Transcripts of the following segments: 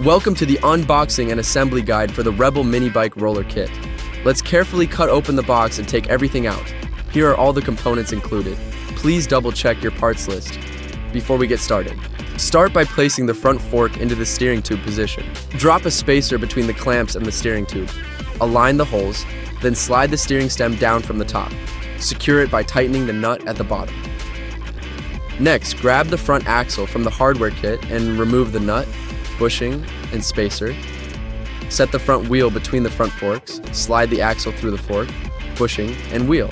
Welcome to the unboxing and assembly guide for the Rebel mini bike roller kit. Let's carefully cut open the box and take everything out. Here are all the components included. Please double check your parts list before we get started. Start by placing the front fork into the steering tube position. Drop a spacer between the clamps and the steering tube. Align the holes, then slide the steering stem down from the top. Secure it by tightening the nut at the bottom. Next, grab the front axle from the hardware kit and remove the nut, bushing, and spacer. Set the front wheel between the front forks, slide the axle through the fork, bushing, and wheel.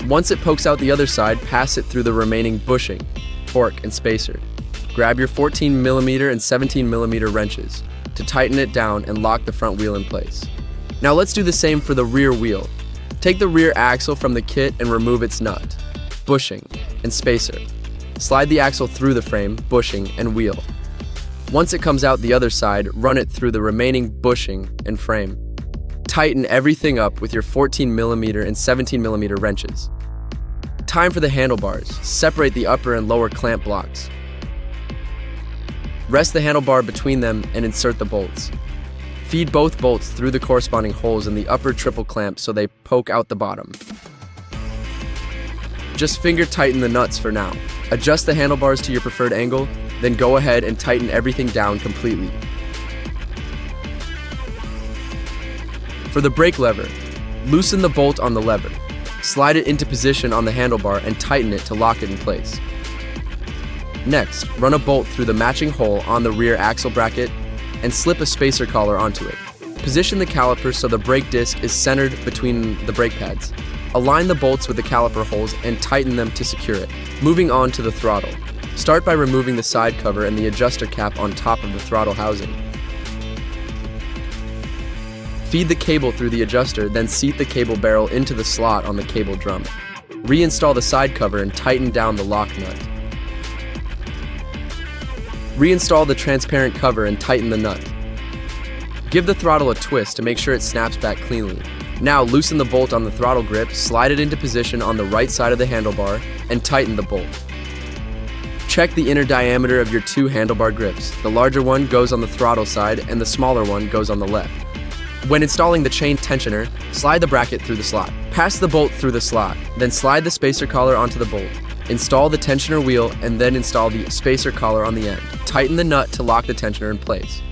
Once it pokes out the other side, pass it through the remaining bushing, fork, and spacer. Grab your 14mm and 17mm wrenches to tighten it down and lock the front wheel in place. Now let's do the same for the rear wheel. Take the rear axle from the kit and remove its nut, bushing, and spacer. Slide the axle through the frame, bushing, and wheel. Once it comes out the other side, run it through the remaining bushing and frame. Tighten everything up with your 14mm and 17mm wrenches. Time for the handlebars. Separate the upper and lower clamp blocks. Rest the handlebar between them and insert the bolts. Feed both bolts through the corresponding holes in the upper triple clamp so they poke out the bottom. Just finger tighten the nuts for now. Adjust the handlebars to your preferred angle, then go ahead and tighten everything down completely. For the brake lever, loosen the bolt on the lever. Slide it into position on the handlebar and tighten it to lock it in place. Next, run a bolt through the matching hole on the rear axle bracket and slip a spacer collar onto it. Position the caliper so the brake disc is centered between the brake pads. Align the bolts with the caliper holes and tighten them to secure it. Moving on to the throttle. Start by removing the side cover and the adjuster cap on top of the throttle housing. Feed the cable through the adjuster, then seat the cable barrel into the slot on the cable drum. Reinstall the side cover and tighten down the lock nut. Reinstall the transparent cover and tighten the nut. Give the throttle a twist to make sure it snaps back cleanly. Now loosen the bolt on the throttle grip, slide it into position on the right side of the handlebar, and tighten the bolt. Check the inner diameter of your two handlebar grips. The larger one goes on the throttle side and the smaller one goes on the left. When installing the chain tensioner, slide the bracket through the slot. Pass the bolt through the slot, then slide the spacer collar onto the bolt. Install the tensioner wheel and then install the spacer collar on the end. Tighten the nut to lock the tensioner in place.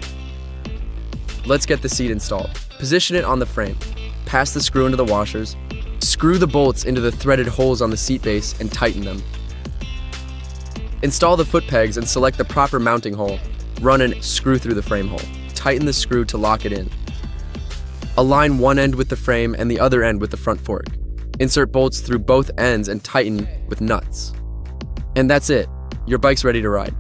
Let's get the seat installed. Position it on the frame. Pass the screw into the washers. Screw the bolts into the threaded holes on the seat base and tighten them. Install the foot pegs and select the proper mounting hole. Run a screw through the frame hole. Tighten the screw to lock it in. Align one end with the frame and the other end with the front fork. Insert bolts through both ends and tighten with nuts. And that's it. Your bike's ready to ride.